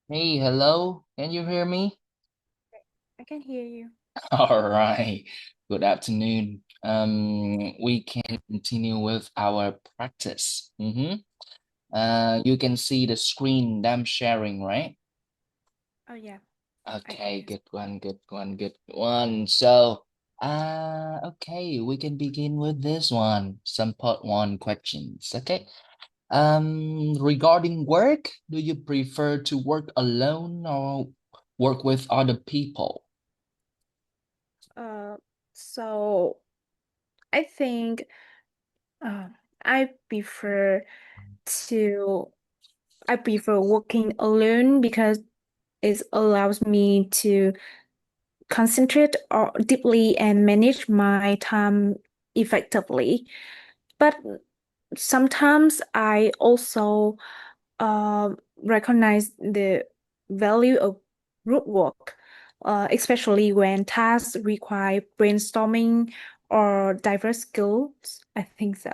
Hey, hello. Can you hear me? I can hear you. All right. Good afternoon. We can continue with our practice. You can see the screen that I'm sharing, right? Oh yeah, I Okay, can. good one, good one, good one. Okay, we can begin with this one. Some part one questions. Okay. Regarding work, do you prefer to work alone or work with other people? Uh, so I think uh, I prefer to I prefer working alone because it allows me to concentrate or deeply and manage my time effectively. But sometimes I also recognize the value of group work, especially when tasks require brainstorming or diverse skills. I think so.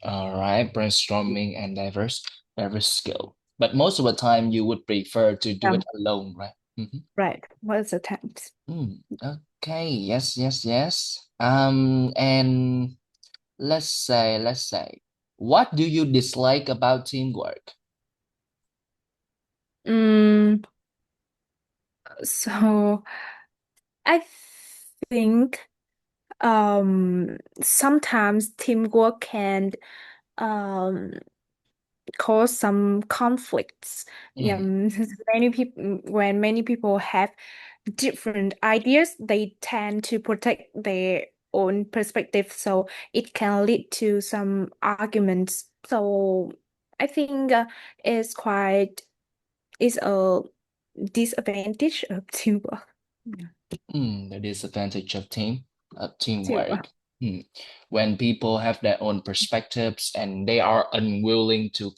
All right, brainstorming and diverse skill. But most of the time, you would prefer to do it Um, alone, right? right. What's the time? Okay, yes. And let's say, what do you dislike about teamwork? Mm, so I think sometimes teamwork can um cause some conflicts. Mm, Many people when many people have different ideas, they tend to protect their own perspective, so it can lead to some arguments. So I think it's a disadvantage of teamwork. Yeah. the disadvantage of teamwork. Teamwork. Hmm. When people have their own perspectives and they are unwilling to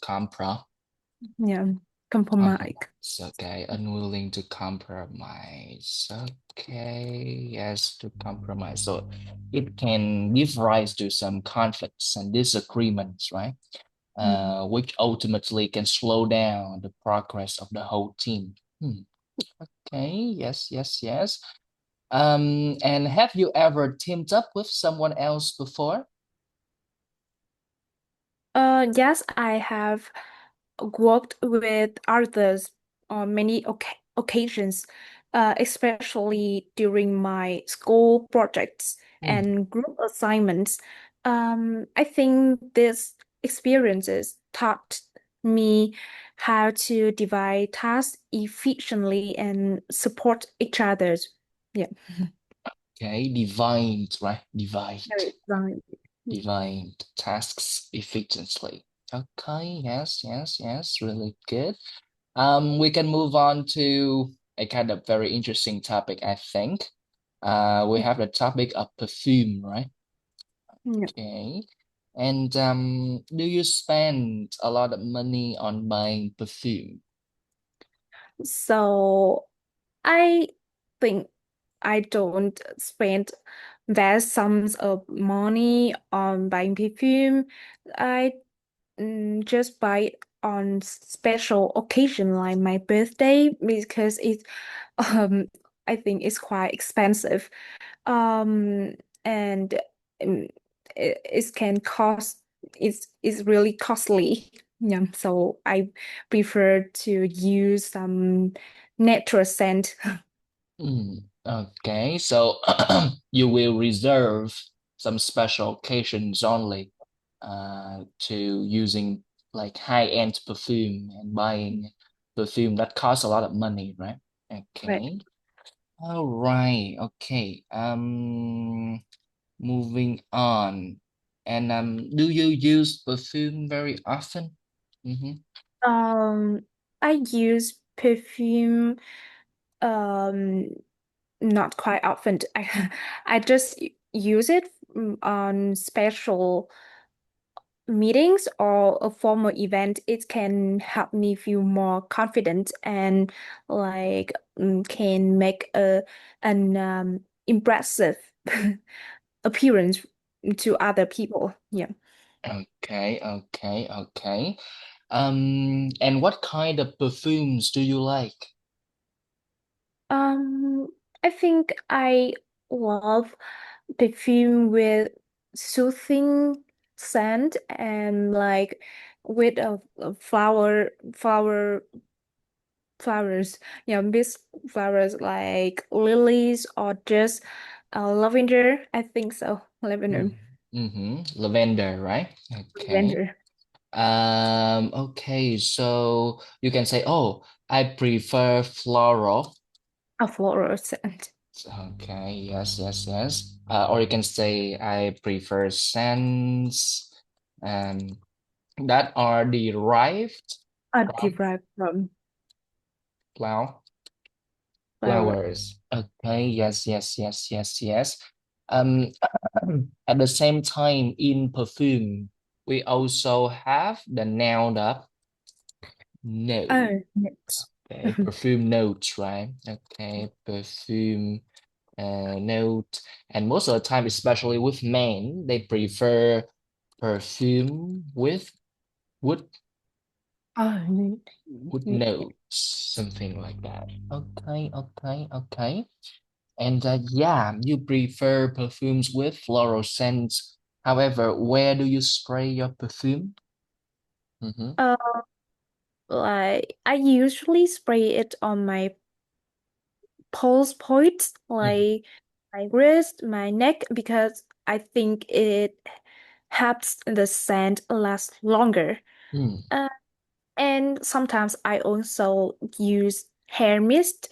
Yeah. Compromise. compromise, okay, unwilling to compromise, okay, yes, to compromise. So it can give rise to some conflicts and disagreements, right? Mm. Which ultimately can slow down the progress of the whole team. Okay, yes. And have you ever teamed up with someone else before? Yes, I have worked with others on many occasions, especially during my school projects Hmm. and group assignments. I think these experiences taught me how to divide tasks efficiently and support each other's. Yeah, Okay, divined, right? Divide. very right. Divine tasks efficiently. Okay, yes, really good. We can move on to a kind of very interesting topic, I think. We have the topic of perfume, right? Yeah. Okay. And do you spend a lot of money on buying perfume? So I think I don't spend vast sums of money on buying perfume. I just buy it on special occasion like my birthday because it's um I think it's quite expensive. Um and um, it can cost it's really costly. Yeah, so I prefer to use some natural scent. Okay, so you will reserve some special occasions only to using like high-end perfume and buying perfume that costs a lot of money, right? Right. Okay. All right. Okay. Moving on. And do you use perfume very often? Mm-hmm. Um, I use perfume um not quite often. I just use it on special meetings or a formal event. It can help me feel more confident and like can make an impressive appearance to other people. Yeah. Okay. And what kind of perfumes do you like? Um, I think I love perfume with soothing scent and like with a flowers, mixed flowers like lilies or just lavender. I think so. Lavender. Lavender, right? Okay. Lavender. Okay, so you can say, oh, I prefer floral. A floral scent. Okay, yes, yes, yes. Or you can say I prefer scents um, that are derived from Derived from flower flower. flowers. Okay, yes, yes, yes, yes, yes. Um, at the same time, in perfume, we also have the noun of note. Yes. Okay, perfume notes, right? Okay, perfume note. And most of the time, especially with men, they prefer perfume with wood Oh, wood yeah. notes, something like that. Okay, okay, okay. And yeah, you prefer perfumes with floral scents. However, where do you spray your perfume? Mm-hmm. Uh, like I usually spray it on my pulse points, Mm-hmm. like my wrist, my neck, because I think it helps the scent last longer. Mm, Uh, and sometimes I also use hair mist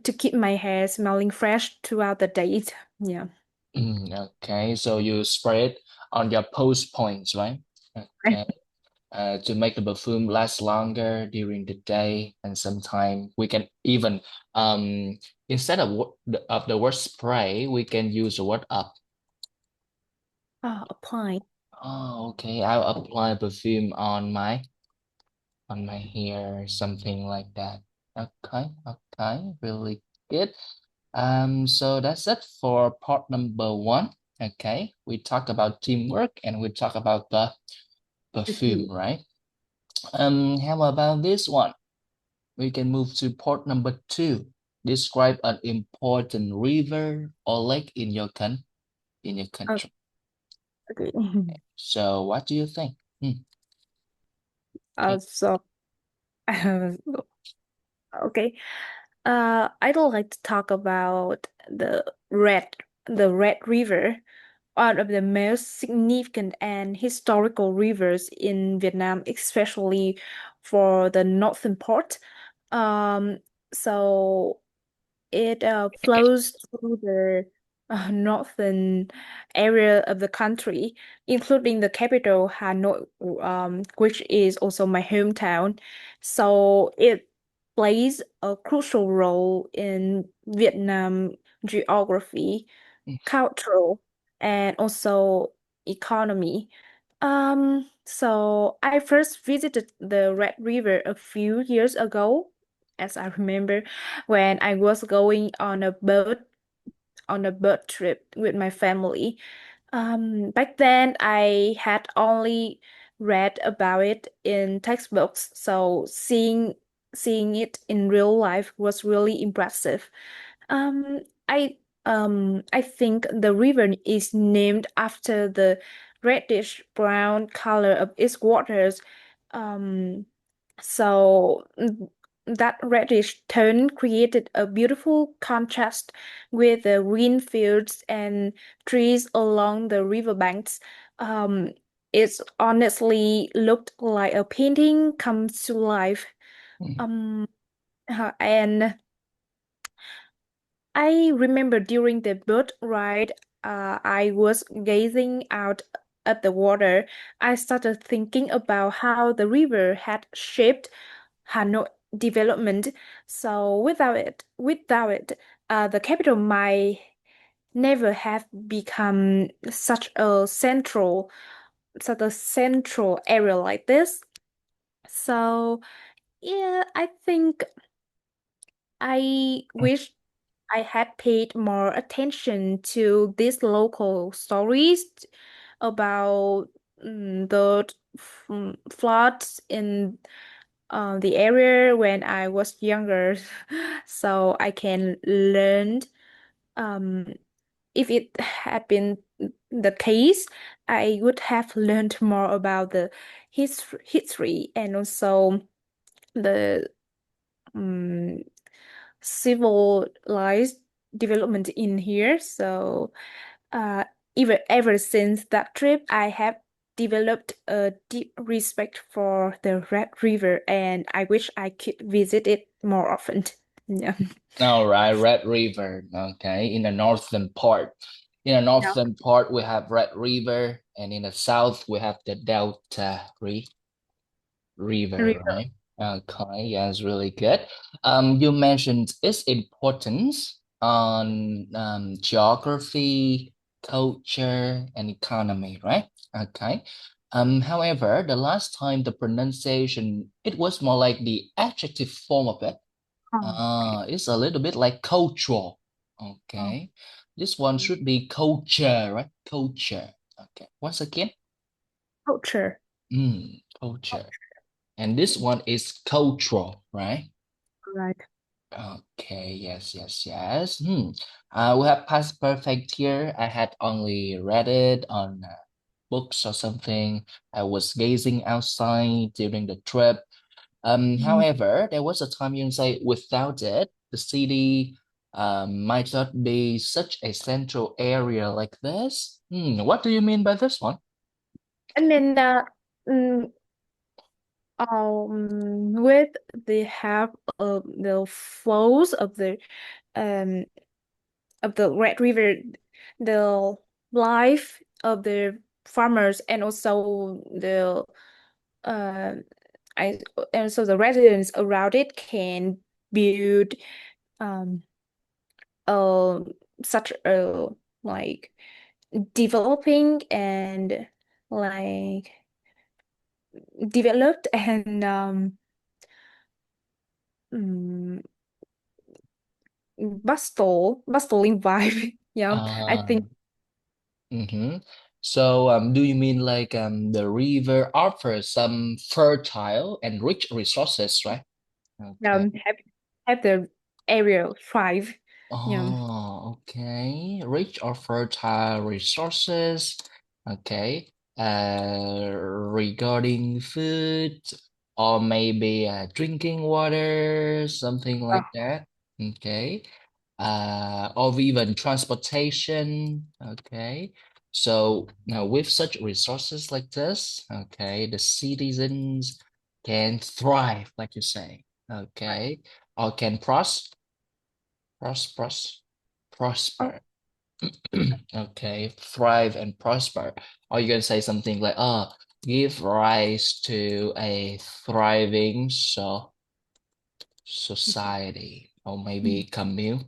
to keep my hair smelling fresh throughout the day. Yeah. okay, so you spray it on your post points, right? Okay. To make the perfume last longer during the day, and sometimes we can even instead of of the word spray, we can use the word up. Oh, apply. Oh, okay. I'll apply perfume on my hair, something like that. Okay, okay, really good. So that's it for part number one. Okay, we talk about teamwork and we talk about the perfume, right? How about this one? We can move to part number two. Describe an important river or lake in your in your Okay. country. Okay. So what do you think? Okay. So, okay. I'd like to talk about the Red River, one of the most significant and historical rivers in Vietnam, especially for the northern part. Um, so it flows through the northern area of the country, including the capital, Hanoi, which is also my hometown. So it plays a crucial role in Vietnam geography, cultural, and also economy. So I first visited the Red River a few years ago, as I remember, when I was going on a boat trip with my family. Back then I had only read about it in textbooks, so seeing it in real life was really impressive. Um, I I think the river is named after the reddish brown color of its waters. Um, so that reddish tone created a beautiful contrast with the green fields and trees along the riverbanks. Um, it's honestly looked like a painting comes to life. Mm, Um, and I remember during the boat ride, I was gazing out at the water. I started thinking about how the river had shaped Hanoi development. So without it, the capital might never have become such a central area like this. So yeah, I think I wish I had paid more attention to these local stories about the floods in the area when I was younger, so I can learn. Um, if it had been the case, I would have learned more about the history and also the um, civilized development in here. So, uh, even ever since that trip, I have developed a deep respect for the Red River, and I wish I could visit it more often. Yeah. All right, Red River. Okay, in the northern part. In the Yeah. northern part, we have Red River, and in the south, we have the River, River. right? Okay, yeah, it's really good. You mentioned its importance on geography, culture, and economy, right? Okay. However, the last time the pronunciation, it was more like the adjective form of it. Oh, okay. It's a little bit like cultural. Oh, Okay. This one should be culture, right? Culture. Okay. Once again, culture. culture. And this one is cultural, right? Right. Okay, yes, yes, yes. We have past perfect here. I had only read it on books or something. I was gazing outside during the trip. Mm. However, there was a time you can say without it, the city might not be such a central area like this. What do you mean by this one? And then mm, with the help of the flows um of the Red River, the life of the farmers and also the uh I and so the residents around it can build um uh such a like developing and like developed and mm, bustling vibe. Yeah, I Uh, think mm-hmm. So, do you mean like the river offers some fertile and rich resources, right? Okay. have the area thrive. Yeah. Oh, okay. Rich or fertile resources. Okay. Regarding food or maybe drinking water, something Oh, like that. Okay. Or even transportation. Okay. So now with such resources like this, okay, the citizens can thrive, like you say. right. Okay. Or can pros Oh, prosper. Okay, thrive and prosper. Or you can say something like, give rise to a thriving society, or maybe commune.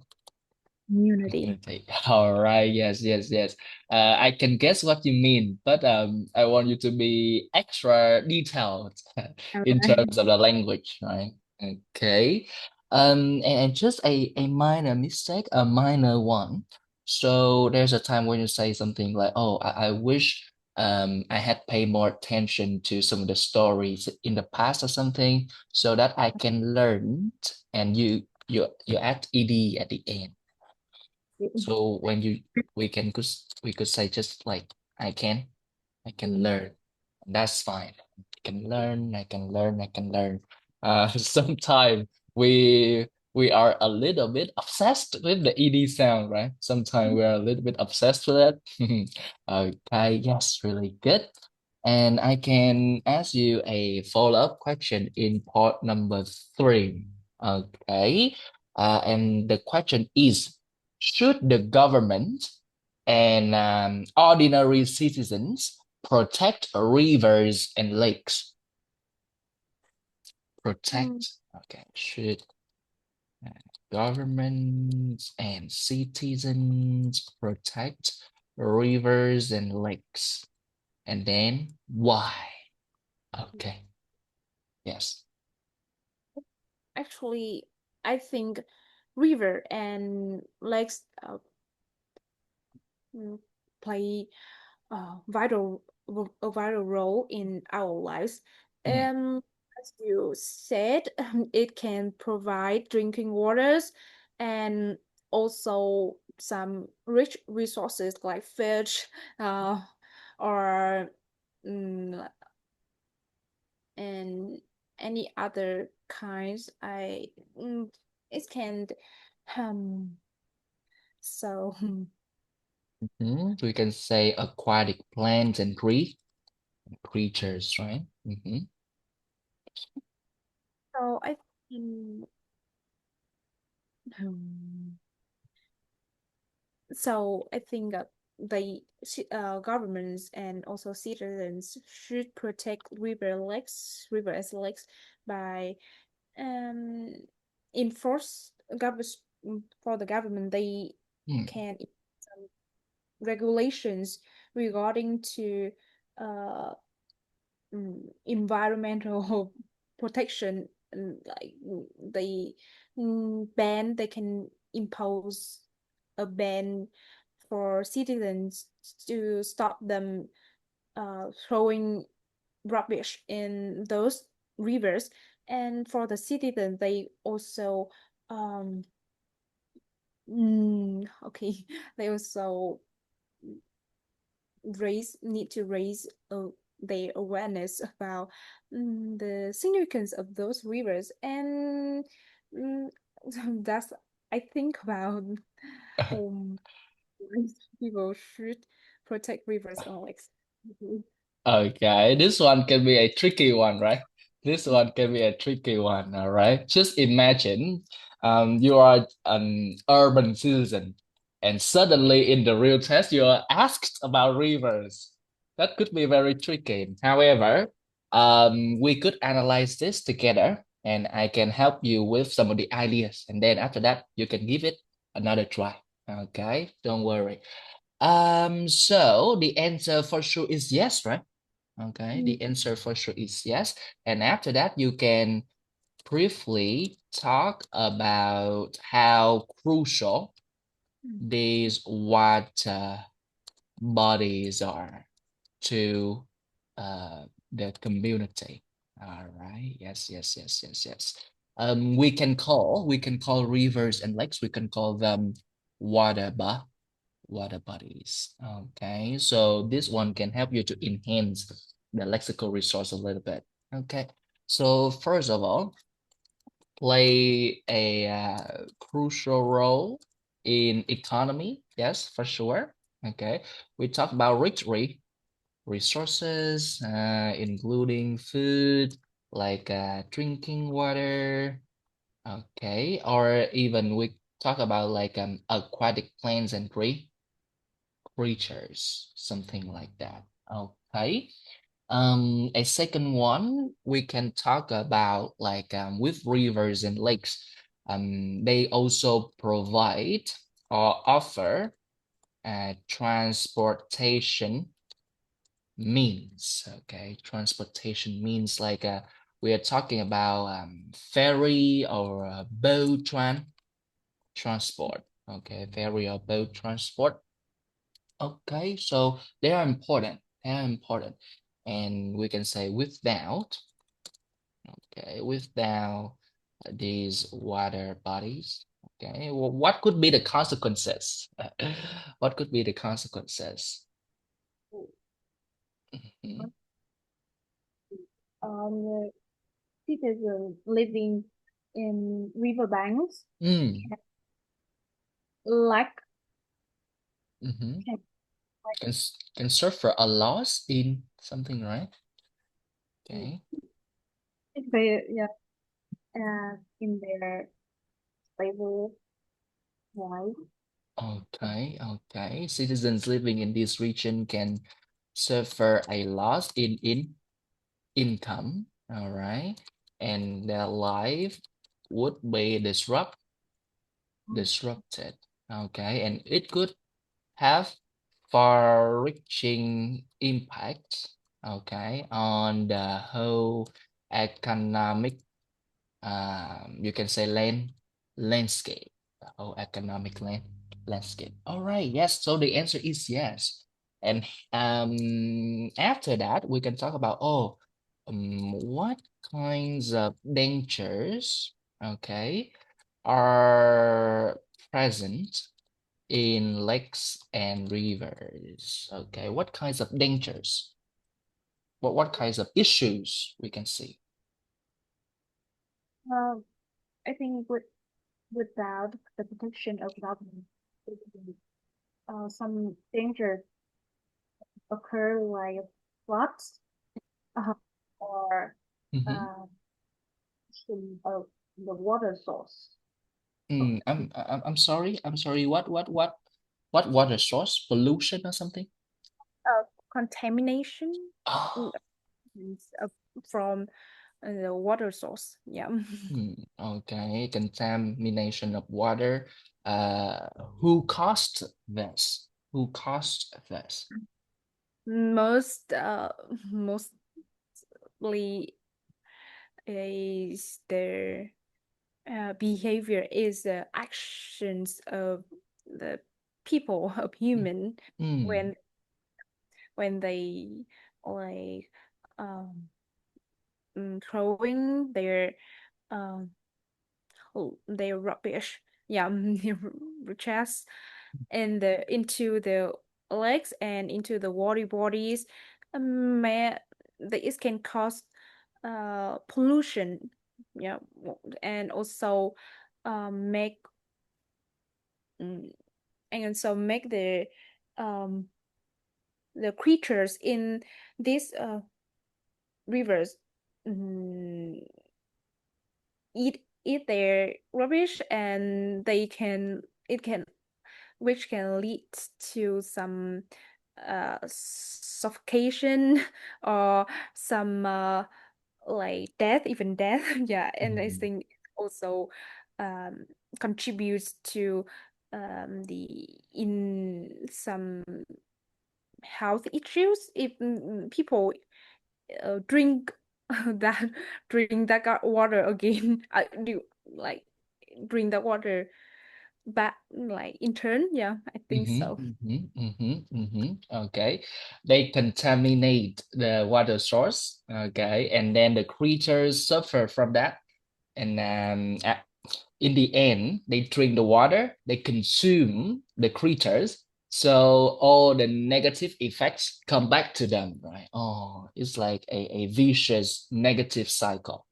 community. Okay. All right. Yes, yes, yes. I can guess what you mean, but I want you to be extra detailed All in right. terms of the language, right? Okay. And just a minor mistake, a minor one. So there's a time when you say something like, "Oh, I wish I had paid more attention to some of the stories in the past or something, so that I can learn." And you add ed at the end. So when you we could say just like I can Mm. learn. That's fine. I can learn, I can learn, I can learn. Sometimes we are a little bit obsessed with the ed sound, right? Sometimes we are a little bit obsessed with it. Okay, yes, really good. And I can ask you a follow-up question in part number three. Okay. And the question is, should the government and ordinary citizens protect rivers and lakes? Mm. Protect. Okay. Should uh, governments and citizens protect rivers and lakes? And then why? Okay. Yes. Actually, I think river and lakes mm, play vital. a vital role in our lives. Mm, As you said, it can provide drinking waters and also some rich resources like fish, uh, or mm, and any other kinds. It can um so We can say aquatic plants and creatures, right? so I think um, I think that governments and also citizens should protect river as lakes by um enforce government for the government. They Mm, can some regulations regarding to uh environmental protection, and like they they can impose a ban for citizens to stop them throwing rubbish in those rivers. And for the citizens, they also um okay, they also need to raise their awareness about the significance of those rivers. And mm, that's I think about um people should protect rivers and lakes. Okay, this one can be a tricky one, right? This one can be a tricky one, all right? Just imagine you are an urban citizen and suddenly in the real test you are asked about rivers. That could be very tricky. However, we could analyze this together and I can help you with some of the ideas. And then after that, you can give it another try. Okay, don't worry. So the answer for sure is yes, right? Okay, Mm, the answer for sure is yes. And after that, you can briefly talk about how crucial mm, these water bodies are to the community. All right. Yes, yes, yes, yes, yes. We can call rivers and lakes, we can call them water water bodies. Okay, so this one can help you to enhance the lexical resource a little bit. Okay, so first of all, play a crucial role in economy. Yes, for sure. Okay, we talk about rich resources, including food, like drinking water. Okay, or even we talk about like aquatic plants and creatures, something like that. Okay. A second one we can talk about like with rivers and lakes. They also provide or offer transportation means. Okay, transportation means like we are talking about ferry or boat transport. Okay, ferry or boat transport. Okay, so they are important. They are important. And we can say without, okay, without these water bodies, okay, well, what could be the consequences? What could be the consequences? Mhm. um citizens living in riverbanks Mm, lack mhm. can Can suffer a loss in something, right? Okay. they yeah in their stable life. Okay, okay. Citizens living in this region can suffer a loss in income, all right, and their life would be disrupted, okay, and it could have far-reaching impacts, okay, on the whole economic, you can say landscape, the whole economic landscape. All right, yes. So the answer is yes. And after that, we can talk about, what kinds of dangers, okay, are present in lakes and rivers. Okay, what kinds of dangers? What kinds of issues we can see? Uh, I think without the protection of government, some dangers occur like floods or Mm-hmm. uh, of the water source. I'm sorry. I'm sorry. What water source? Pollution or something? Contamination mm, Oh, uh, from the water source. Yeah. okay. Contamination of water. Uh, who caused this? Who caused this? Most mostly is their behavior is the actions of the people of human Mm, when they like um throwing um their rubbish, yeah, their trash and into the legs and into the water bodies. May it can cause pollution, yeah, and also make mm, and so make um the creatures in these rivers mm, eat their rubbish, and they can it can which can lead to some suffocation or some like death, even death. Yeah, and I mm, think also um, contributes to the in some health issues if people drink that water again. I do like drink that water back like in turn. Yeah, I think so. Okay. They contaminate the water source. Okay. And then the creatures suffer from that. And in the end, they drink the water, they consume the creatures. So all the negative effects come back to them, right? Oh, it's like a vicious negative cycle.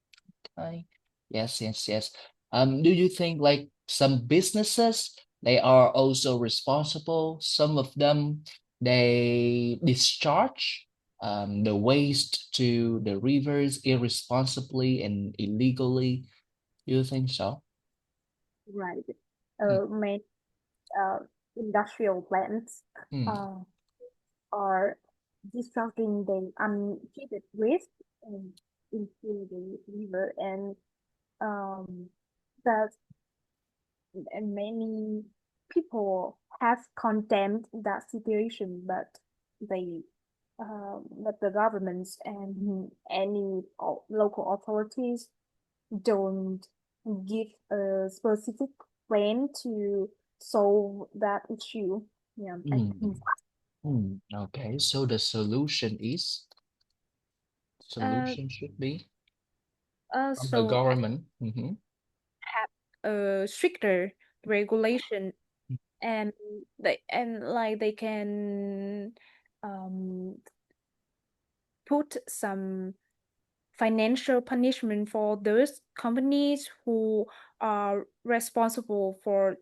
Okay. Yes, yes, yes. Do you think like some businesses they are also responsible? Some of them they discharge the waste to the rivers irresponsibly and illegally. Do you think so? Right. Mm, Many uh, industrial plants mm, uh, are discharging the untreated waste um, into the river, and um, that and many people have condemned that situation, but the governments and any local authorities don't give a specific plan to solve that issue. Yeah, I think. mm, Okay, so the Uh, solution should be from the so government. Mm-hmm. have a stricter regulation, and they can um put some financial punishment for those companies who are responsible for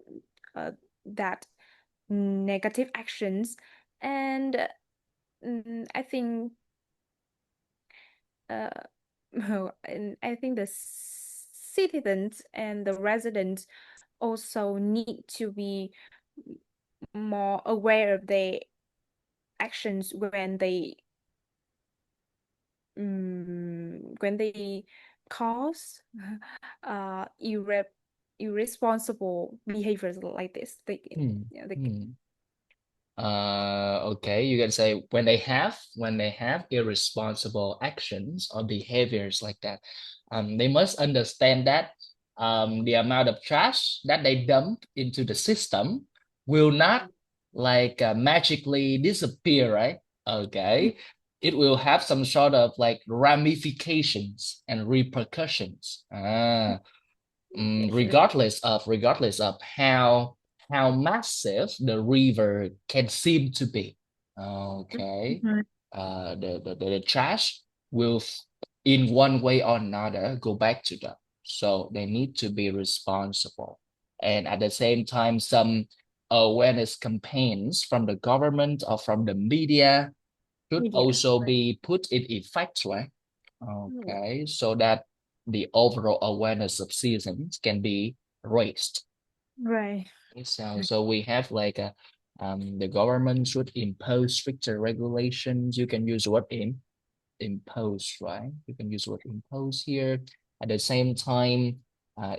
that negative actions. And I think uh, and I think the citizens and the residents also need to be more aware of their actions when they cause irresponsible behaviors like this. Mm, Yeah, mm. Okay, you can say when they have irresponsible actions or behaviors like that, they must understand that the amount of trash that they dump into the system will not like magically disappear, right? Okay. It will have some sort of like ramifications and repercussions. Sure. Regardless of how massive the river can seem to be. Okay. Mhm. The trash will in one way or another go back to them. So they need to be responsible. And at the same time, some awareness campaigns from the government or from the media should Media. also Right. be put in effect, right? Mm. Okay, so that the overall awareness of citizens can be raised. Right. So we have like the government should impose stricter regulations. You can use what impose, right? You can use what impose here. At the same time,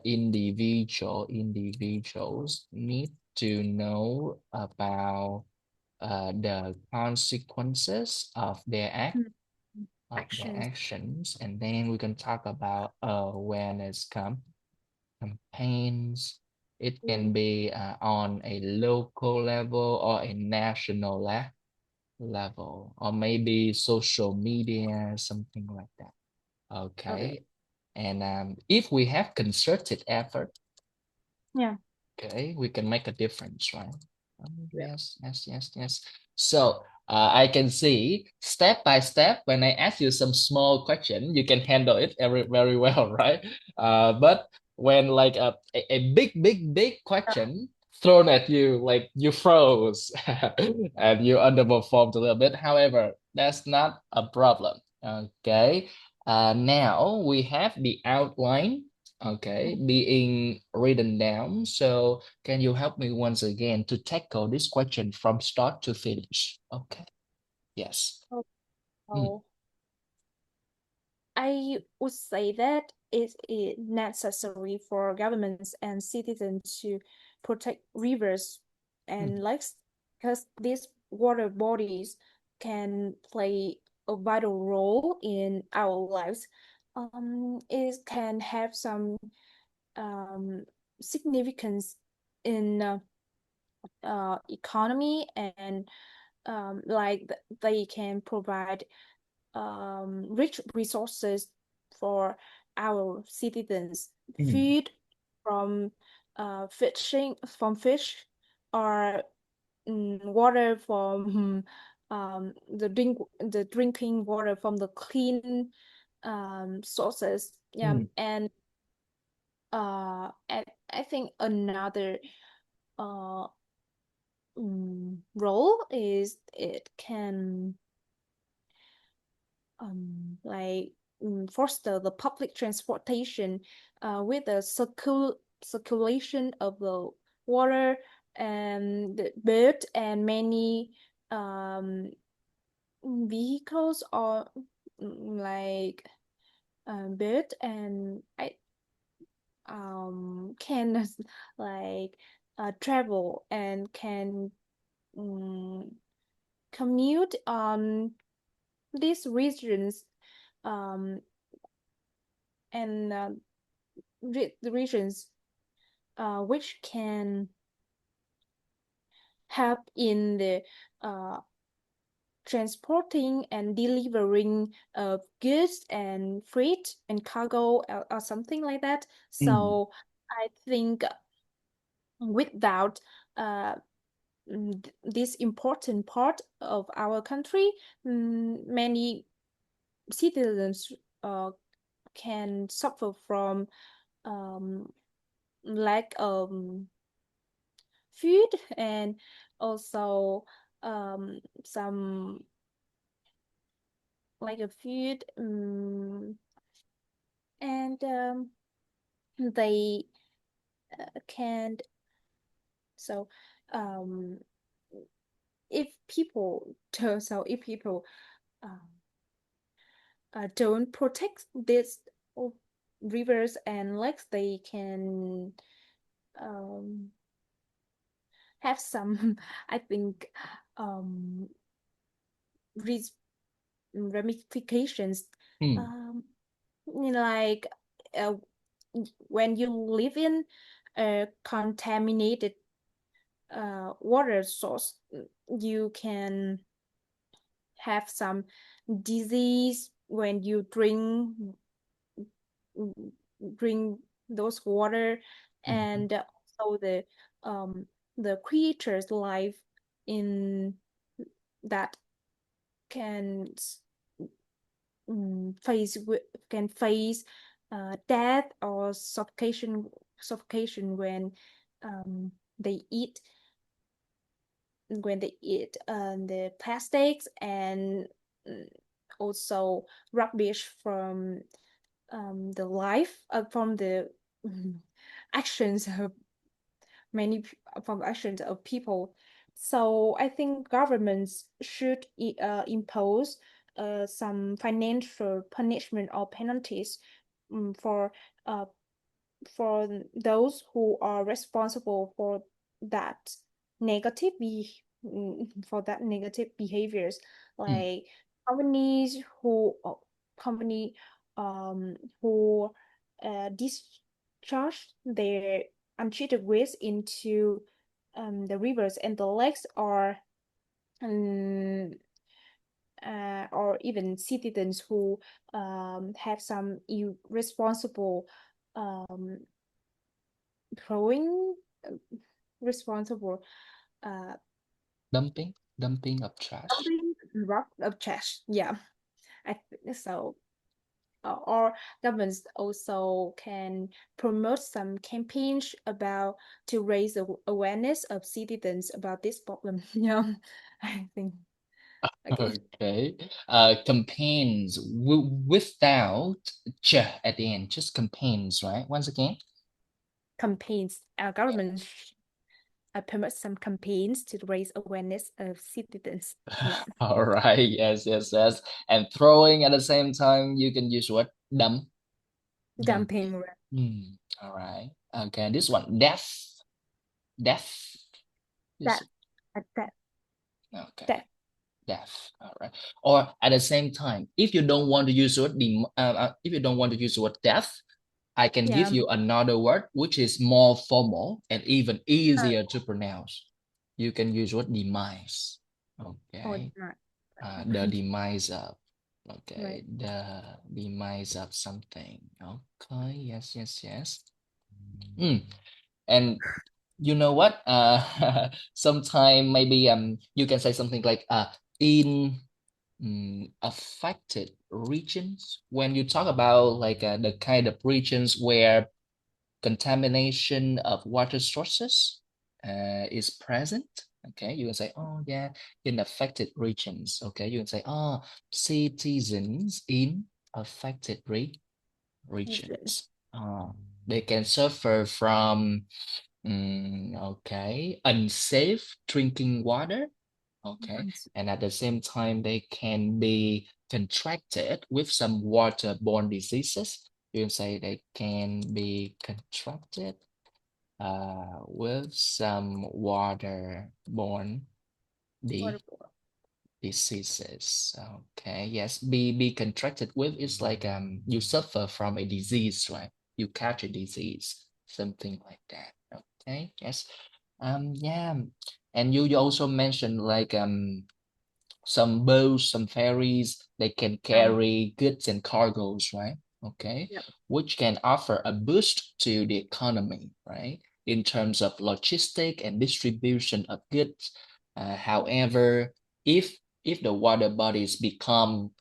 individuals need to know about the consequences Mm. of their Actions. actions, and then we can talk about awareness campaigns. It can Mm. be on a local level or a national level, or maybe social media, something like that. Okay. Okay. And if we have concerted effort, Yeah. okay, we can make a difference, right? Yeah. Yes, yes, yes, yes. So I can see step by step when I ask you some small question, you can handle it very well, right? But when like a big question thrown at you, like you froze and you underperformed a little bit. However, that's not a problem. Okay. Now we have the outline, okay, being written down. So can you help me once again to tackle this question from start to finish? Okay. Yes. Oh, Mm, oh. I would say that it is necessary for governments and citizens to protect rivers and mm, lakes because these water bodies can play a vital role in our lives. It can have some um, significance in economy and they can provide rich resources for our citizens. mm, Food from fishing from fish or water from the drinking water from the clean sources. Yeah, mm, and I think another uh role is it can like foster the public transportation with the circulation of the water and the bird and many um, vehicles or like bird and I can like travel and can um, commute on these regions um, and the regions which can help in the uh, transporting and delivering of goods and freight and cargo or something like that. mm, So I think without uh, this important part of our country, many citizens can suffer from um, lack of food and also some like a food and they can so um if people so if people um, don't protect these rivers and lakes they can um have some I think um res- ramifications mm, um like when you live in a contaminated water source, you can have some disease when you drink those water, Mhm. and also the creatures life in that can face can face death or suffocation um, they eat the plastics, and mm, also rubbish from the life from the actions of from actions of people. So I think governments should impose some financial punishment or penalties for uh, those who are responsible for that for that negative behaviors, Mm. like companies company who discharge their untreated waste into the rivers and the lakes, um, or even citizens who have some irresponsible um, throwing responsible uh Dumping of trash. dumping rock of trash. Yeah, I think so. Or governments also can promote some campaigns about to raise the awareness of citizens about this problem. Yeah, I think okay. Okay. Campaigns without ch at the end, just campaigns, right? Once again. Campaigns. Our government promote some campaigns to raise awareness of citizens. Yeah, All right. Yes, yes, yes. And throwing at the same time, you can use what? Dump. Dump. dumping. Right. All right. Okay. This one, deaf. Deaf. This. That that Okay. that. Deaf. All right. Or at the same time, if you don't want to use the word if you don't want to use the word deaf, I can give Yeah. you another word which is more formal and even Uh, easier to pronounce. You can use what demise. or Okay. not. The demise of. Right. Okay. The demise of something. Okay. Yes, yes, yes. Mm. And you know what? Sometime maybe you can say something like in affected regions when you talk about like the kind of regions where contamination of water sources is present. Okay, you can say, oh yeah, in affected regions. Okay, you can say, oh, citizens in affected Reason. regions. They can suffer from okay, unsafe drinking water. Okay, and at the same time, they can be contracted with some waterborne diseases. You can say they can be contracted with some waterborne di Waterborne. diseases. Okay, yes, be contracted with is like you suffer from a disease, right? You catch a disease, something like that. Okay, yes. Yeah, and you also mentioned like some boats, some ferries, they can Um, carry goods and cargoes, right? Okay, yeah. which can offer a boost to the economy, right? In terms of logistic and distribution of goods. However, if if the water bodies become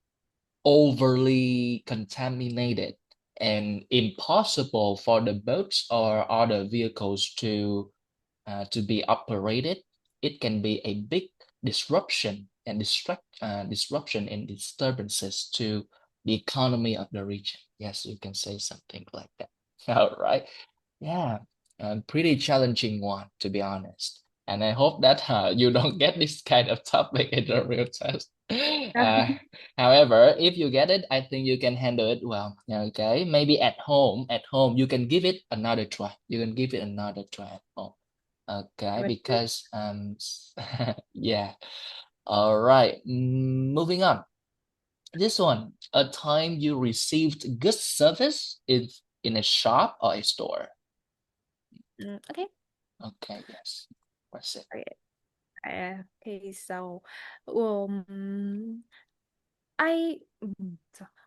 overly contaminated and impossible for the boats or other vehicles to be operated, it can be a big disruption and disruption and disturbances to the economy of the region. Yes, you can say something like that. All right. Yeah, a pretty challenging one, to be honest. And I hope that you don't get this kind of topic in the real test. Uh, However, if you get it, I think you can handle it well. Okay, maybe at home, you can give it another try. You can give it another try at home. Okay, Right. because yeah. All right. Moving on. This one, a time you received good service is in a shop or a store. Okay. Okay, yes. What's it? Okay. Okay, so um,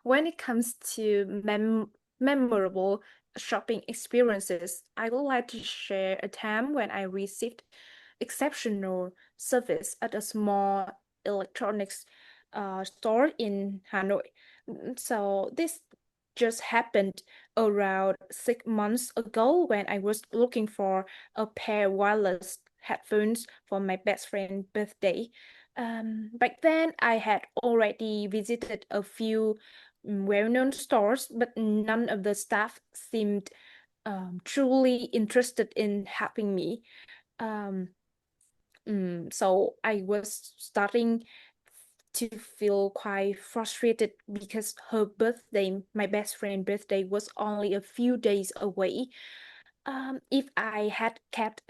when it comes to memorable shopping experiences, I would like to share a time when I received exceptional service at a small electronics store in Hanoi. So this just happened around 6 months ago when I was looking for a pair of wireless headphones for my best friend's birthday. Back then, I had already visited a few well-known stores, but none of the staff seemed truly interested in helping me. Um, so I was starting to feel quite frustrated because her birthday, my best friend's birthday, was only a few days away. If I had kept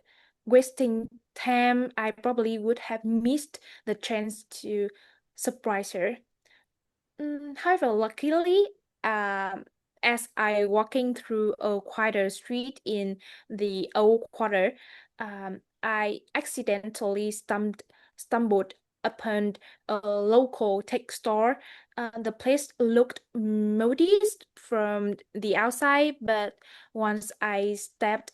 wasting time, I probably would have missed the chance to surprise her. However, luckily, um, as I walking through a quieter street in the old quarter, I accidentally stumbled upon a local tech store. The place looked modest from the outside, but once I stepped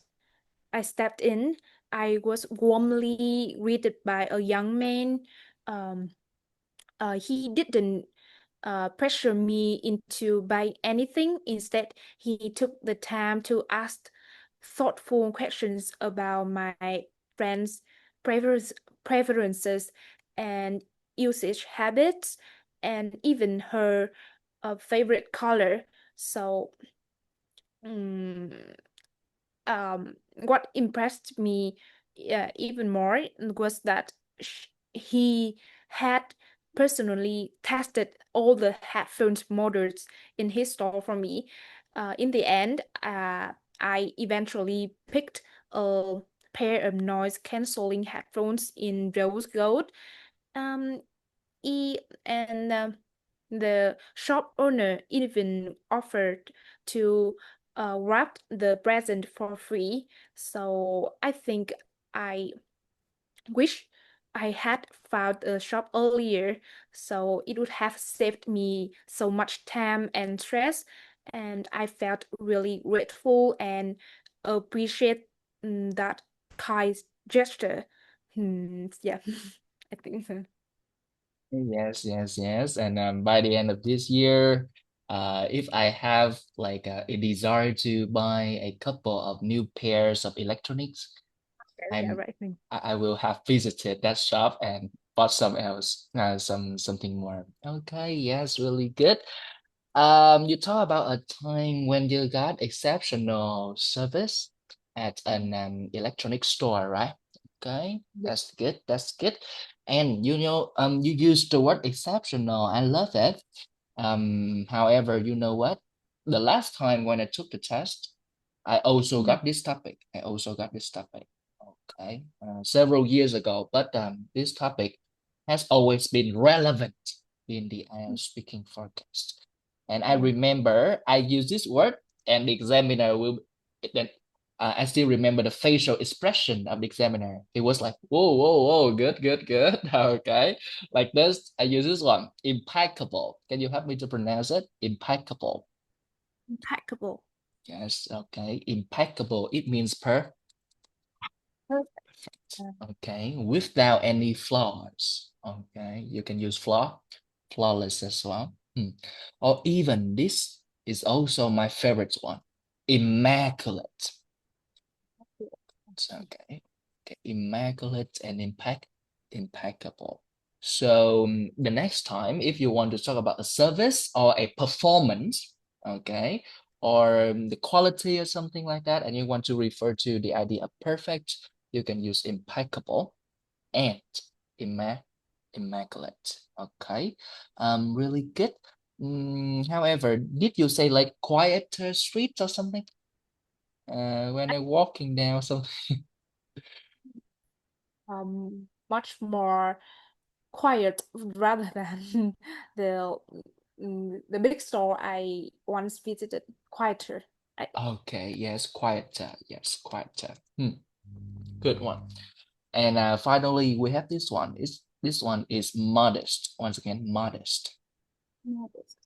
in, I was warmly greeted by a young man. Um, he didn't pressure me into buying anything. Instead, he took the time to ask thoughtful questions about my friends' preference, preferences and usage habits, and even her favorite color. So, um, what impressed me even more was that he had personally tested all the headphones models in his store for me. In the end, I eventually picked a pair of noise canceling headphones in rose gold. Um, E and the shop owner even offered to wrap the present for free. So I think I wish I had found a shop earlier, so it would have saved me so much time and stress. And I felt really grateful and appreciate that kind gesture. Yeah, I think so. Yes, yes, yes. And by the end of this year, if I have like a desire to buy a couple of new pairs of electronics, Yeah, I'm right. I will have visited that shop and bought some else, something more. Okay, yes, really good. You talk about a time when you got exceptional service at an electronic store, right? Okay, that's good. That's good. And you used the word exceptional. I love it. However, you know what? The last time when I took the test, I also Mm. got this topic. Okay, several years ago, but this topic has always been relevant in the IELTS speaking forecast. And I Mm. remember I used this word, and the examiner will then. I still remember the facial expression of the examiner. It was like, whoa, whoa, whoa, good, good, good. Okay, like this. I use this one, impeccable. Can you help me to pronounce it? Impeccable. Impeccable. Yes, okay, impeccable. It means perfect. Perfect. Okay, without any flaws. Okay, you can use flawless as well. Or even this is also my favorite one, immaculate. It's okay. Okay, immaculate and impeccable. So the next time, if you want to talk about a service or a performance, okay, or the quality or something like that, and you want to refer to the idea of perfect, you can use impeccable and imma immaculate. Okay, really good. However, did you say like quieter streets or something? When I'm walking down some. Much more quiet rather than the the big store I once visited. Quieter. I, Okay, yes, quieter. Yes, quieter. Good one. And finally, we have this one. This one is modest. Once again, modest. Modest.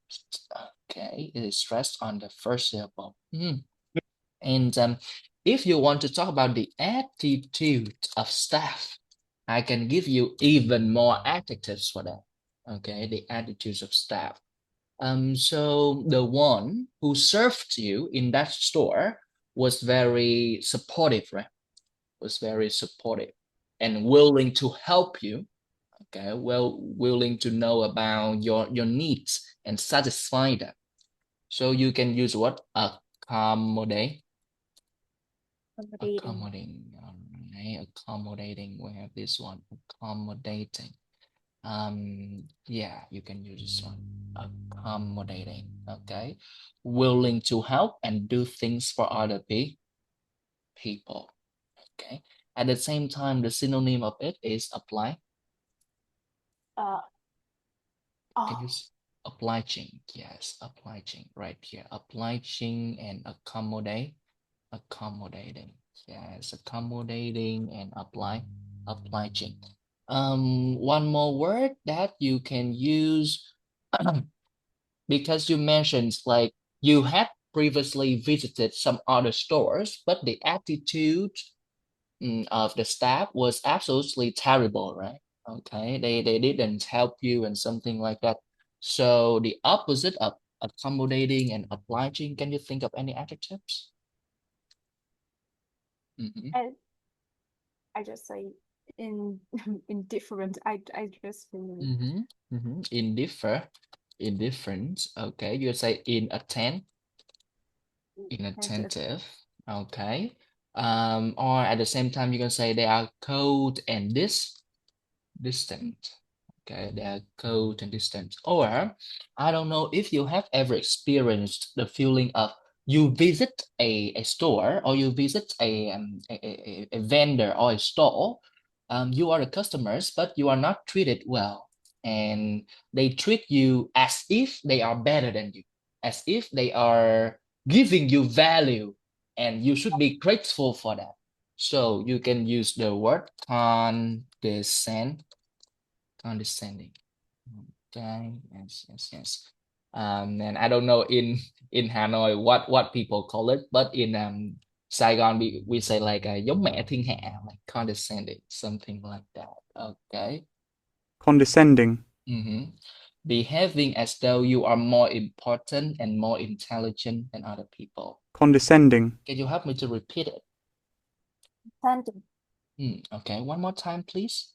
Okay, it is stressed on the first syllable. And if you want to talk about the attitude of staff, I can give you even more adjectives for that. Okay, the attitudes of staff. So the one who served you in that store was very supportive, right? Was very supportive and willing to help you. Okay, well, willing to know about your needs and satisfy them. So you can use what? Accommodate. Accommodating. Accommodating. All right, accommodating. We have this one. Accommodating. Yeah, you can use this one. Accommodating. Okay. Willing to help and do things for other people. Okay. At the same time, the synonym of it is apply. Uh, Can you oh, obliging? Yes, obliging right here. Obliging and accommodate. Accommodating. Yes, accommodating and obliging. One more word that you can use because you mentioned like you had previously visited some other stores, but the attitude of the staff was absolutely terrible, right? Okay, they didn't help you and something like that. So the opposite of accommodating and obliging, can you think of any adjectives? Mhm. I I just say in indifferent. I just Indifference. Okay, you say attentive. inattentive. Okay. Or at the same time, you can say they are cold and distant. Okay, they are cold and distant. Or I don't know if you have ever experienced the feeling of you visit a store or you visit a vendor or a store. You are the customers, but you are not treated well. And they treat you as if they are better than you, as if they are giving you value, and you should be grateful for that. So you can use the word condescending. Okay, yes, yes, yes. And I don't know in Hanoi what people call it, but in Saigon we say like giống mẹ thiên hạ, like condescending, something like that. Okay. Condescending. Behaving as though you are more important and more intelligent than other people. Condescending. Can you help me to repeat it? Condescending. Okay, one more time, please.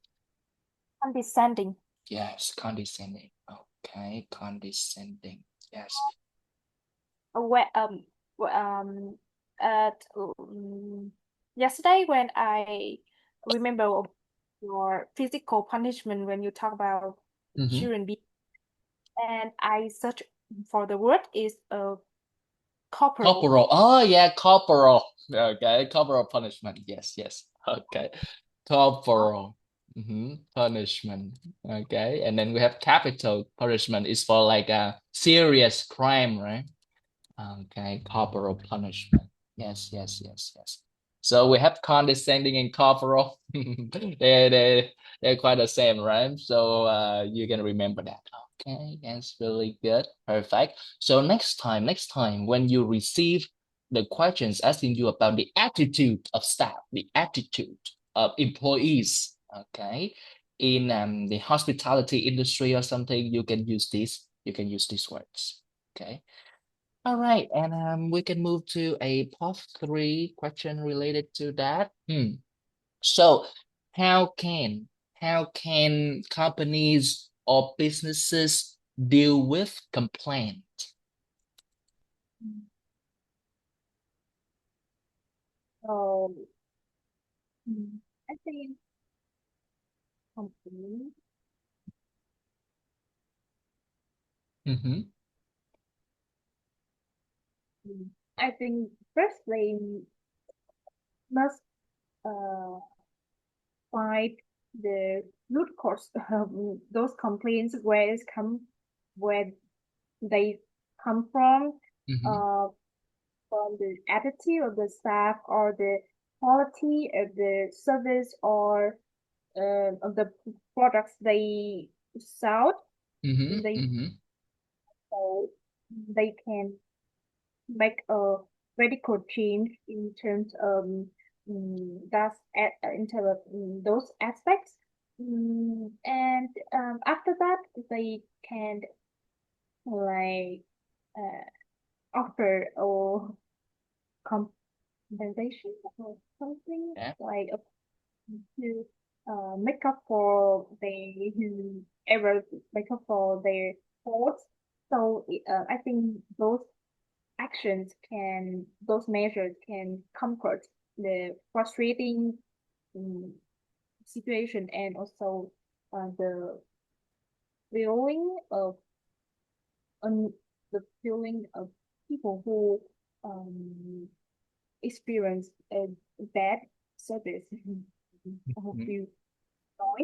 Condescending. Yes, condescending. Okay, condescending. Yes. Where at yesterday when I remember your physical punishment when you talk about children being, and I search for the word is corporal. Corporal. Oh yeah, corporal. Okay, corporal punishment. Yes, yes. Okay, corporal. Punishment. Okay, and then we have capital punishment is for like a serious crime, right? Okay, corporal punishment. Yes, yes, yes, yes. So we have condescending and corporal. They're quite the same, right? So you can remember that. Okay, yes, really good. Perfect. So next time when you receive the questions asking you about the attitude of staff, the attitude of employees, okay, in the hospitality industry or something, you can use this. You can use these words. Okay. All right, and we can move to a part three question related to that. So, how can companies or businesses deal with complaint? So I think company Mm-hmm. I think first they must find the root cause of those complaints, where they come Mm-hmm. from the attitude of the staff or the quality of the service or of the products they sell. They so they can make a radical change in terms of in terms of those aspects. And after that, they can like offer or compensation or something Yeah. like to make up for make up for their faults. So I think those measures can comfort the frustrating um, situation and also the feeling of um, the feeling of people who experience a bad service. I hope Mhm. you know.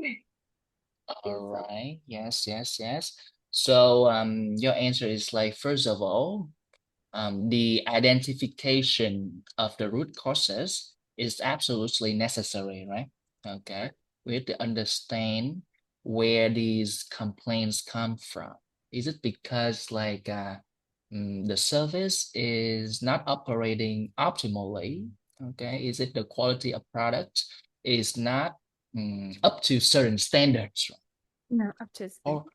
All So right. Yes, yes, yes. So your answer is like, first of all, the identification of the root causes is absolutely necessary, right? Okay. We have to understand where these complaints come from. Is it because like the service is not operating optimally? Okay. Is it the quality of product is not up to certain standards, right? no, up to Or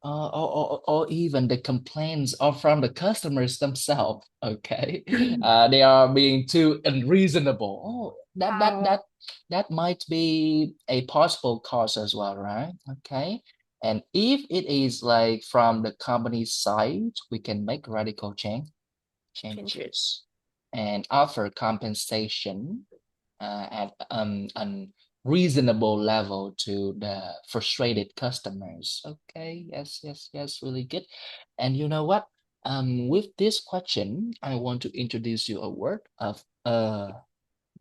or even the complaints are from the customers themselves. Okay, they are being too unreasonable. Oh, that might be a possible cause as well, right? Okay, and if it is like from the company side, we can make radical changes. changes and offer compensation at an reasonable level to the frustrated customers. Okay, yes, yes, yes, really good. And you know what? With this question, I want to introduce you a word of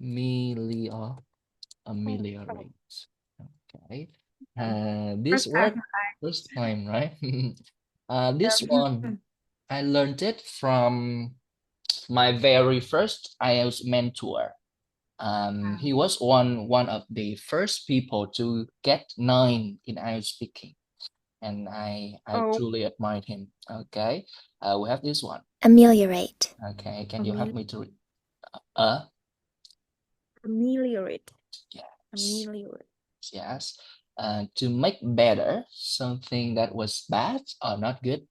amelior ameliorate. Okay. This First time. word, first time, right? This one, I learned it from my very first IELTS mentor. He was one of the first people to get 9 in IELTS speaking, and I Oh, truly admired him. Okay, we have this one. Ameliorate. Okay, can you help me to read? Ameliorate. Yes, Ameliorate. yes. To make better something that was bad or not good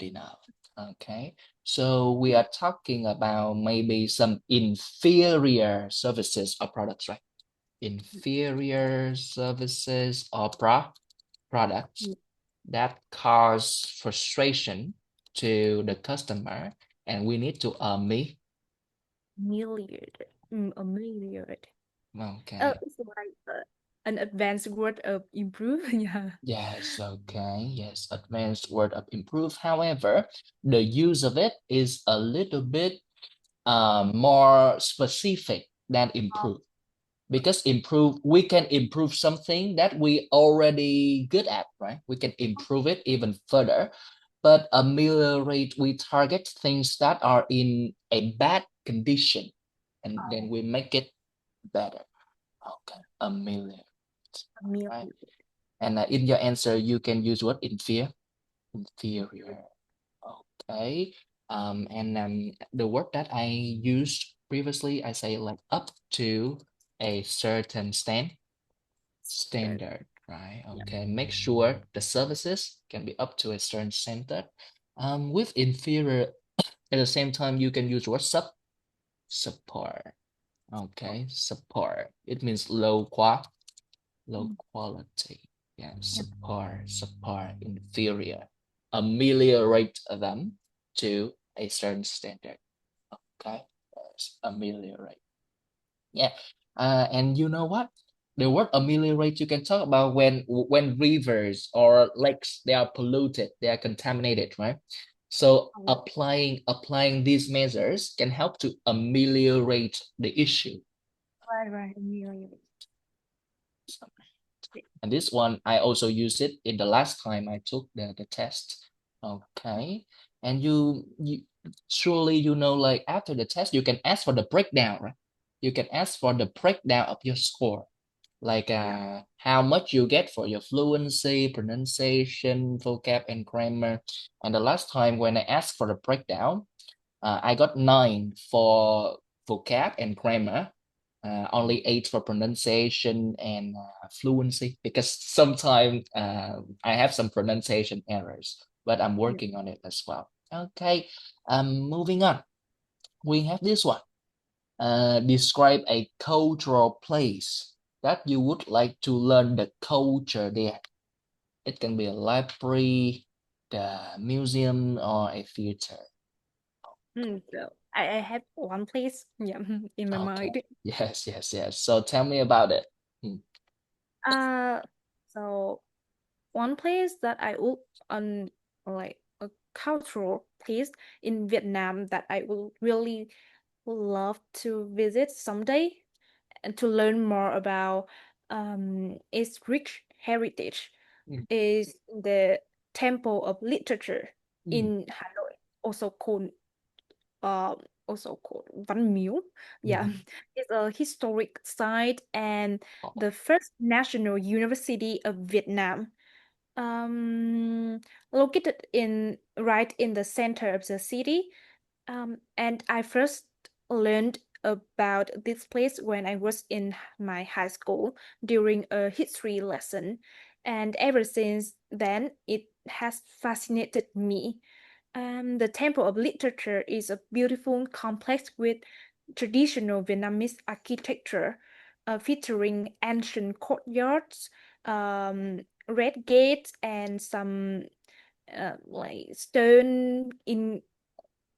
enough. Okay, so we are talking about maybe some inferior services or products, right? Inferior services or products that cause frustration to the customer, and we need to Ameliorate. Ameliorate. okay. It's like an advanced word of improve. Yeah. Yes, okay, yes, advanced word of improve. However, the use of it is a little bit more specific than improve. Because improve, we can improve something that we already good at, right? We can improve it even further. But ameliorate, we target things that are in a bad condition, and then we make it better. Okay, ameliorate, right? Ameliorate. And in your answer, you can use what? Inferior. Okay. And the word that I used previously, I say like up to a certain standard, right? Yeah. Okay. Make sure the services can be up to a certain standard. With inferior, at the same time, you can use what? Support. Okay, support. It means low quality. Yeah, support, inferior. Ameliorate them to a certain standard. Okay, yes, ameliorate. Yeah, and you know what? The word ameliorate you can talk about when rivers or lakes they are polluted, they are contaminated, right? So applying these measures can help to ameliorate the issue. Right. Ameliorate. And this one, I also used it in the last time I took the test. Okay. And you surely you know like after the test you can ask for the breakdown, right? you can ask for the breakdown of your score, like how much you get for your fluency, pronunciation, vocab, and grammar. And the last time when I asked for the breakdown, I got 9 for vocab and grammar, only 8 for pronunciation and fluency, because sometimes I have some pronunciation errors, but I'm working on it as well. Okay, moving on. We have this one. Describe a cultural place that you would like to learn the culture there. It can be a library, the museum, or a theater. So I have one place, yeah, in my Okay. mind. Yes, yes, yes. So tell me about it. Hmm. Uh, so one place that I would like a cultural place in Vietnam that I would really love to visit someday and to learn more about its rich heritage Mm, is the Temple of Literature mm, in Hanoi, also called uh, Văn Miếu. Yeah, mhm. it's a historic site and Oh, the first national university of Vietnam. Located in right in the center of the city. And I first learned about this place when I was in my high school during a history lesson. And ever since then, it has fascinated me. The Temple of Literature is a beautiful complex with traditional Vietnamese architecture, featuring ancient courtyards, red gates, and some like stone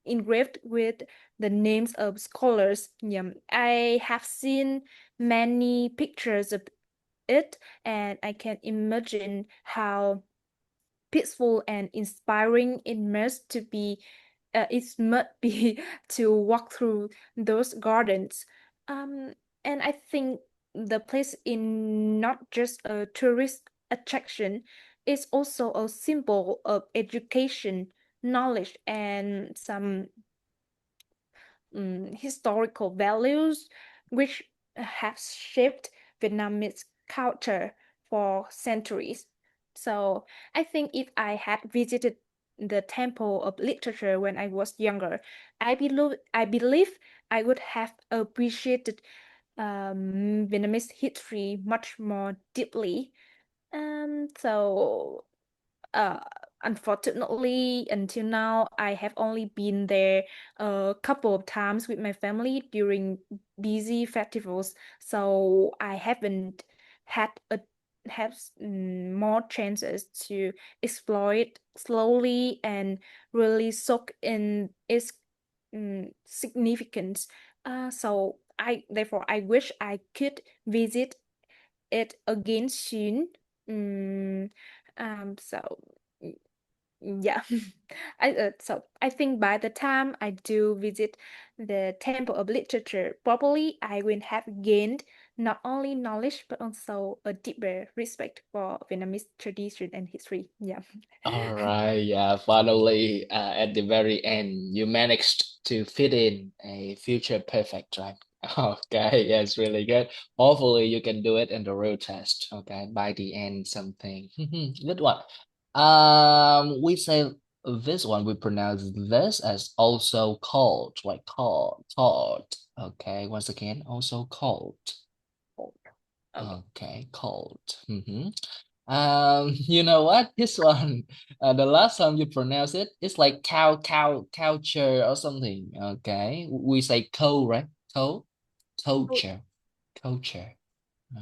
engraved with the names of scholars. Yeah, I have seen many pictures of it, and I can imagine how peaceful and inspiring it must be to walk through those gardens. Um, and I think the place is not just a tourist attraction, it's also a symbol of education, knowledge, and some historical values which have shaped Vietnamese culture for centuries. So I think if I had visited the Temple of Literature when I was younger, I believe I would have appreciated Vietnamese history much more deeply. So uh, unfortunately, until now, I have only been there a couple of times with my family during busy festivals, so I haven't had a have more chances to explore it slowly and really soak in its significance. So I wish I could visit it again soon. Mm, so yeah, I think by the time I do visit the Temple of Literature properly, I will have gained not only knowledge but also a deeper respect for Vietnamese tradition and history. Yeah. all right, yeah, finally, at the very end, you managed to fit in a future perfect, right? Okay, yes, really good. Hopefully, you can do it in the real test. Okay, by the end, something good one. We say this one. We pronounce this as also called, like called. Okay, once again, also called. Okay. Okay, called. You know what? This one, the last time you pronounce it, it's like culture or something. Okay, we say co, right? Oh, Culture, culture. culture.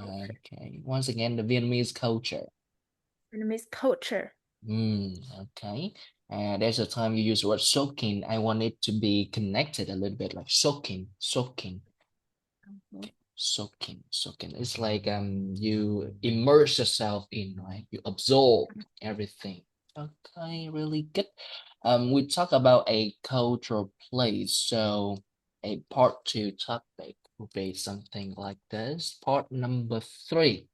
Okay, once again, the Vietnamese culture. Vietnamese culture. Okay. There's a time you use the word soaking. I want it to be connected a little bit, like soaking. Mhm. Soaking. It's like you immerse yourself in, right? You absorb everything. Okay, really good. We talk about a cultural place, so a part two topic will be something like this. Part number three.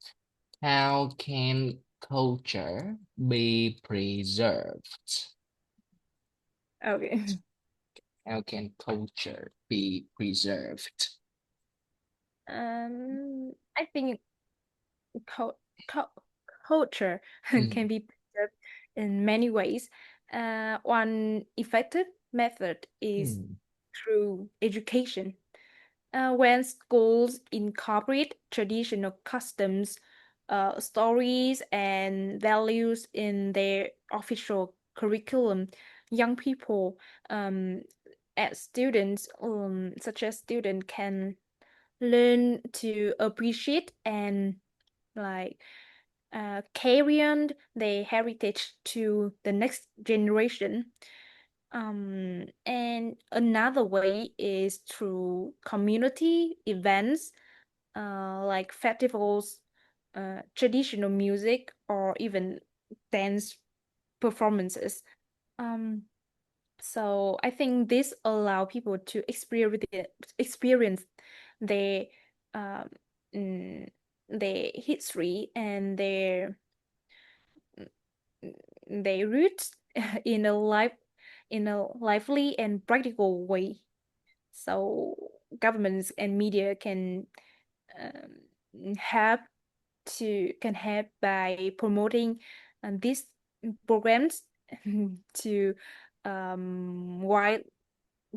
How can culture be preserved? Okay. How can culture be preserved? I think cul cul culture can be preserved in many ways. One effective method is through education. When schools incorporate traditional customs, stories, and values in their official curriculum, young people, um, as students, such as students, can learn to appreciate and like carry on their heritage to the next generation. And another way is through community events, like festivals, traditional music, or even dance performances. Um, so I think this allow people to experience their um, mm, their history and their roots in a lively and practical way. So governments and media help can help by promoting these programs to wide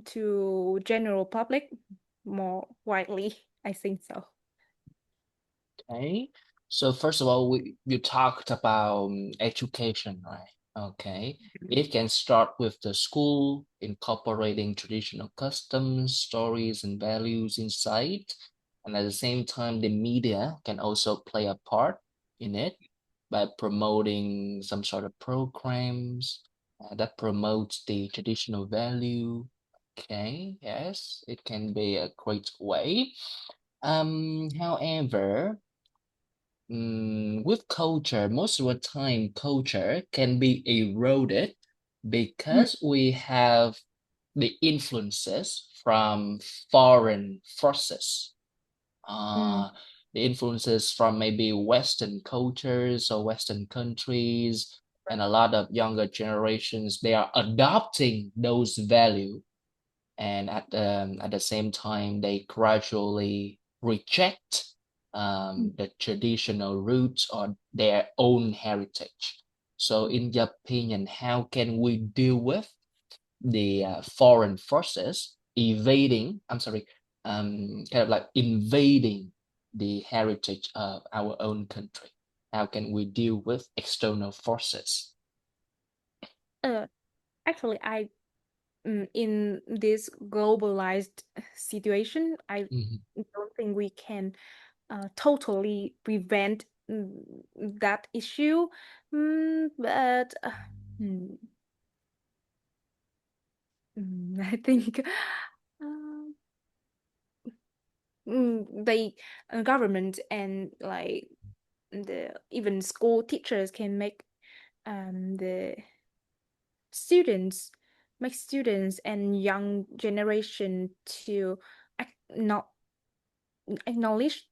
to general public more widely. I think so. Okay. So first of all, you talked about education, right? Okay. It can start with the school incorporating traditional customs, stories, and values inside. And at the same time, the media can also play a part in it by promoting some sort of programs that promotes the traditional value. Okay, yes, it can be a great way. However, with culture, most of the time, culture can be eroded Mm, because we have the influences from foreign forces. mm, Uh, the influences from maybe Western cultures or Western countries, and a lot of younger generations, they are adopting those values, and at the same time they gradually reject mm. the traditional roots or their own heritage. So in your opinion, how can we deal with the foreign forces evading, I'm sorry, kind of like invading the heritage of our own country? How can we deal with external forces? Uh, Actually, in this globalized situation, I Mhm. don't think we can totally prevent that issue. But hmm, I think uh, the government and like the even school teachers can the students make students and young generation to not acknowledge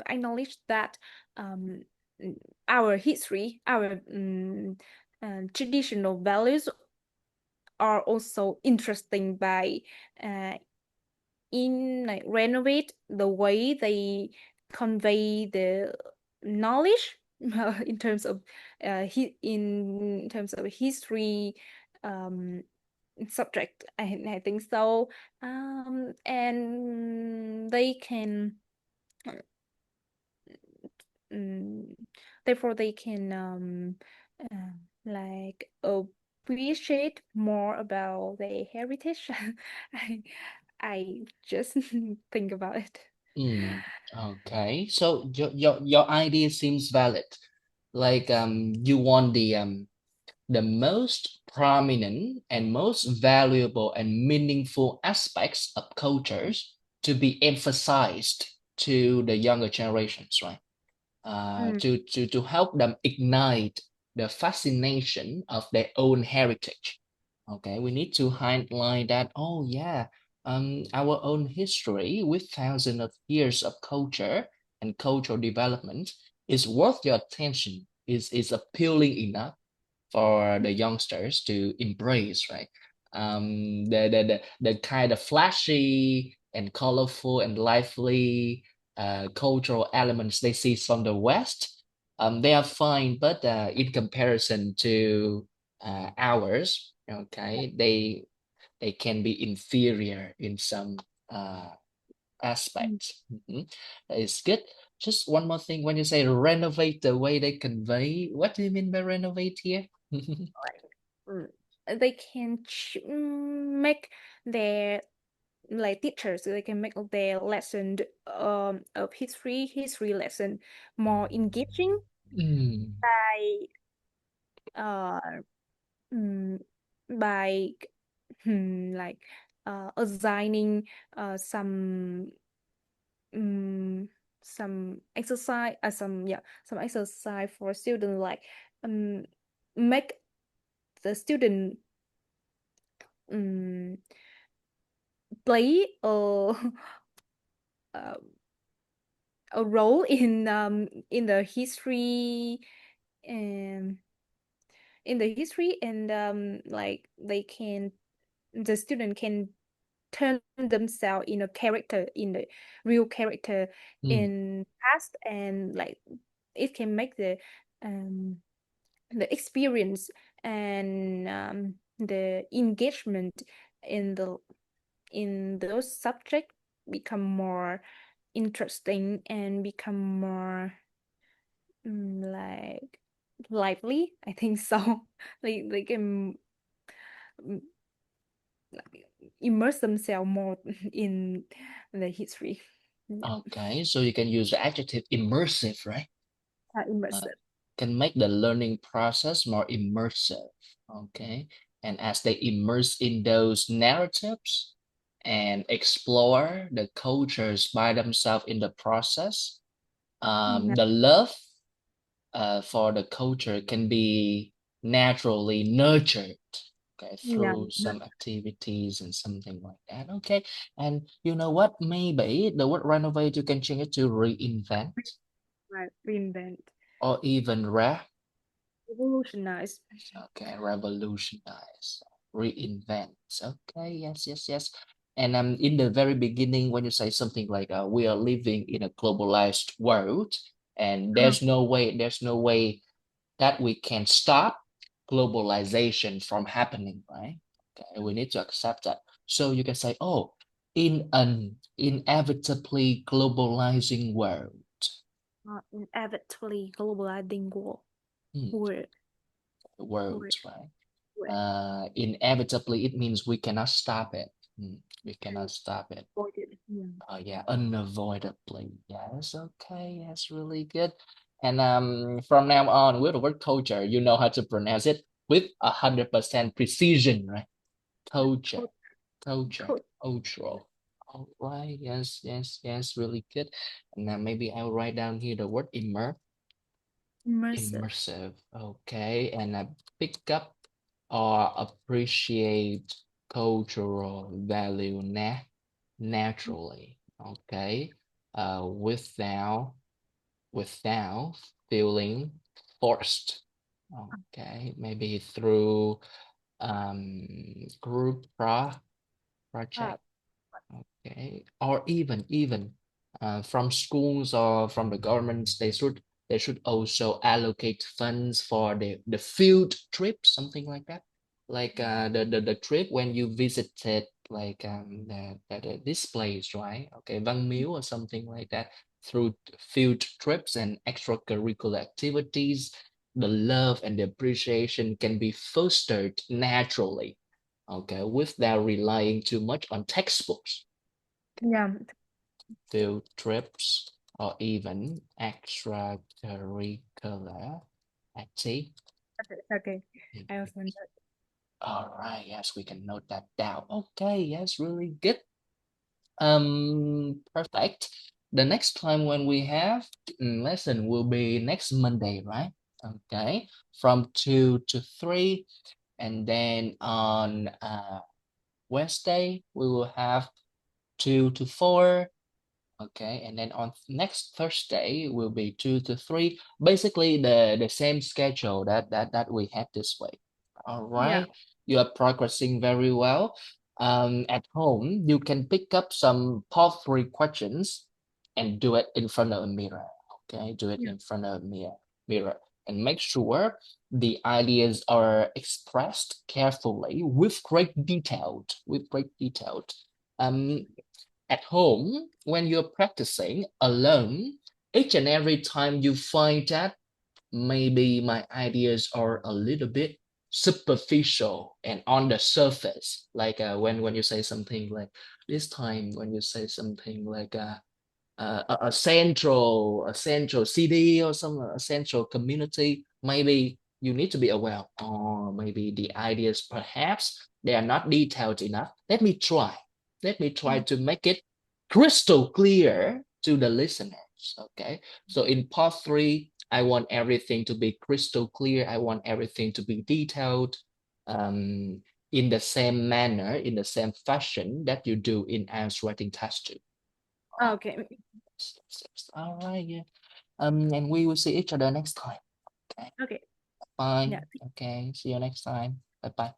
acknowledge that um, our history, our traditional values are also interesting by uh, in like renovate the way they convey the knowledge in terms of in terms of history um, subject. I think so. And they can um, therefore they can like appreciate more about their heritage. I I just think about it. Okay, so your idea seems valid. Like you want the most prominent and most valuable and meaningful aspects of cultures to be emphasized to the younger generations, right? Mm, To help them ignite the fascination of their own heritage. Okay, we need to highlight that, oh yeah, our own history with thousands of years of culture and cultural development is worth your attention, is appealing enough for the youngsters to embrace, right? The kind of flashy and colorful and lively cultural elements they see from the West, they are fine, but in comparison to ours, okay, they can be inferior in some aspects. It's good. Just one more thing, when you say renovate the way they convey, what do you mean by renovate here? Mm, They can make their like teachers, they can make their lesson of history lesson more engaging Mm, by uh mm, by like assigning um some exercise some exercise for students, like um make the student um play uh, a role in the history and like the student can turn themselves in a character, in the real character mm. in past, and like it can make um the experience and the engagement in the in those subjects become more interesting and become more like lively, I think so. They can mm, like immerse themselves more in the history. Yeah, Okay, so you can use the adjective immersive, right? Uh, immersive. can make the learning process more immersive. Okay, and as they immerse in those narratives and explore the cultures by themselves in the process, Yeah, the love for the culture can be naturally nurtured, okay, yeah, through some activities and something like that. Okay, and you know what? Maybe the word renovate you can change it to reinvent right. Reinvent, or even revolutionize. okay, revolutionize, reinvent. Okay, yes, yes, yes. And in the very beginning, when you say something like we are living in a globalized world, and Uh, there's no way that we can stop globalization from happening, right? Okay, we need to accept that. So you can say, oh, in an inevitably globalizing world. Inevitably globalizing Hmm, world, world, world, right? world. Inevitably, it means we cannot stop it. We cannot stop it. Avoided. Yeah. Yeah, unavoidably. Yes, okay, that's really good. And from now on, with the word culture, you know how to pronounce it with 100% precision, right? Culture, Cult, culture, cult, cultural. All right, yes, yes, yes, really good. And now maybe I'll write down here the word immersive. immersive. Okay, and pick up or appreciate cultural value naturally. Okay, without feeling forced. Okay, maybe through group Uh, project. Okay, or even from schools or from the governments, they should also allocate funds for the field trip, something like that. Like the trip when you visited like this place, right? Okay, Văn Miếu or something like that. Through field trips and extracurricular activities, the love and the appreciation can be fostered naturally, okay, without relying too much on textbooks. yeah. Field trips or even extracurricular activity. Okay. I also know. All right, yes, we can note that down. Okay, yes, really good. Perfect. The next time when we have lesson will be next Monday, right? Okay, from 2 to 3, and then on Wednesday we will have 2 to 4. Okay, and then on next Thursday will be 2 to 3. Basically the same schedule that we had this week. All Yeah. right, you are progressing very well. At home, you can pick up some part 3 questions and do it in front of a mirror. Okay, do it Yeah. in front of a mirror, and make sure the ideas are expressed carefully with great detail. At home, when you're practicing alone, each and every time you find that maybe my ideas are a little bit superficial and on the surface, like when you say something like this time, when you say something like a central city or some a central community, maybe you need to be aware, or maybe the ideas perhaps they are not detailed enough. Let me try to make it crystal clear to the listeners. Okay, so in part 3, I want everything to be crystal clear. I want everything to be detailed, in the same manner, in the same fashion that you do in IELTS writing test 2. Okay. All right, yeah. And we will see each other next time. Okay. Okay. Bye. Yeah. Okay. See you next time. Bye bye.